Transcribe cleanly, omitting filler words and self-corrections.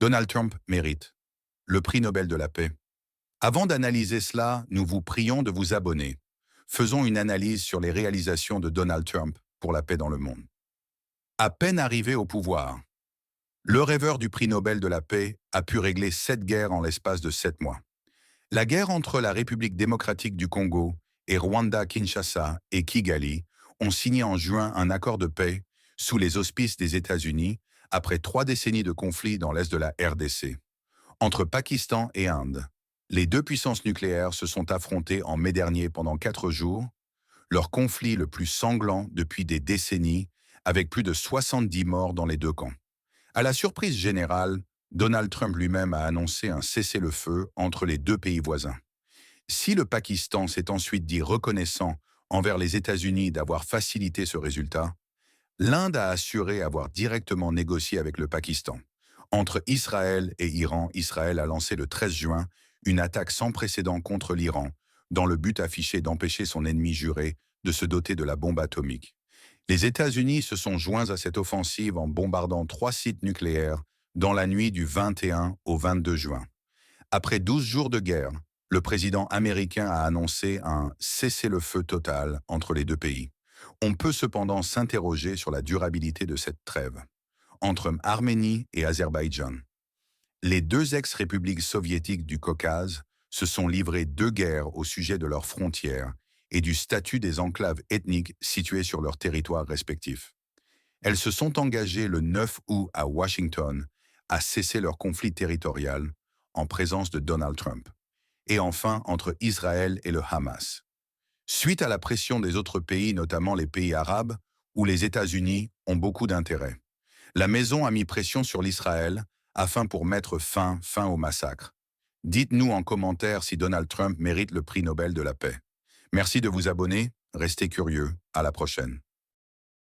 Donald Trump mérite le prix Nobel de la paix. Avant d'analyser cela, nous vous prions de vous abonner. Faisons une analyse sur les réalisations de Donald Trump pour la paix dans le monde. À peine arrivé au pouvoir, le rêveur du prix Nobel de la paix a pu régler 7 guerres en l'espace de 7 mois. La guerre entre la République démocratique du Congo et Rwanda-Kinshasa et Kigali ont signé en juin un accord de paix sous les auspices des États-Unis après 3 décennies de conflits dans l'est de la RDC. Entre Pakistan et Inde, les deux puissances nucléaires se sont affrontées en mai dernier pendant 4 jours, leur conflit le plus sanglant depuis des décennies, avec plus de 70 morts dans les deux camps. À la surprise générale, Donald Trump lui-même a annoncé un cessez-le-feu entre les deux pays voisins. Si le Pakistan s'est ensuite dit reconnaissant envers les États-Unis d'avoir facilité ce résultat, l'Inde a assuré avoir directement négocié avec le Pakistan. Entre Israël et Iran, Israël a lancé le 13 juin une attaque sans précédent contre l'Iran, dans le but affiché d'empêcher son ennemi juré de se doter de la bombe atomique. Les États-Unis se sont joints à cette offensive en bombardant 3 sites nucléaires dans la nuit du 21 au 22 juin. Après 12 jours de guerre, le président américain a annoncé un cessez-le-feu total entre les deux pays. On peut cependant s'interroger sur la durabilité de cette trêve. Entre Arménie et Azerbaïdjan, les deux ex-républiques soviétiques du Caucase se sont livrées 2 guerres au sujet de leurs frontières et du statut des enclaves ethniques situées sur leurs territoires respectifs. Elles se sont engagées le 9 août à Washington à cesser leur conflit territorial en présence de Donald Trump. Et enfin entre Israël et le Hamas. Suite à la pression des autres pays, notamment les pays arabes, où les États-Unis ont beaucoup d'intérêt, la maison a mis pression sur l'Israël afin pour mettre fin au massacre. Dites-nous en commentaire si Donald Trump mérite le prix Nobel de la paix. Merci de vous abonner, restez curieux, à la prochaine.